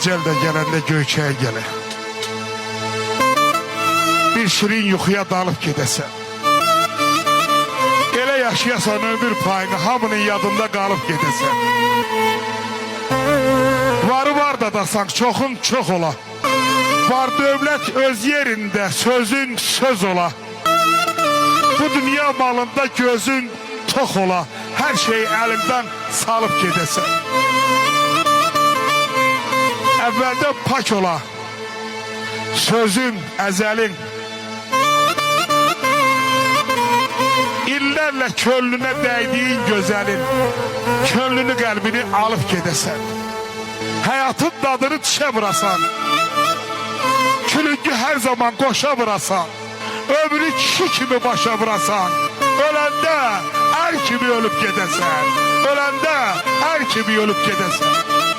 ecel de gelende göykəyə gələ. Bir şirin yuxuya dalıp gedəsən. Elə yaşayasan ömür payını, hamının yadında qalıp gedəsən. Varı var da dasan, çoxun çox ola. Var dövlət öz yerində, sözün söz ola. Bu dünya malında gözün tox ola. Hər şeyi əlimdən salıp gedəsən. Əvvəldə pak ola. Sözün, əzəlin. İllərlə könlünə dəydiyin gözəlin. Könlünü, qəlbini alıp gedəsən. Həyatın dadını çişə vurasan. Külüngü hər zaman qoşa vurasan. Ömrü kişi kimi başa vurasan. Öləndə ər kimi ölüp gedəsən. Öləndə ər kimi ölüp gedəsən.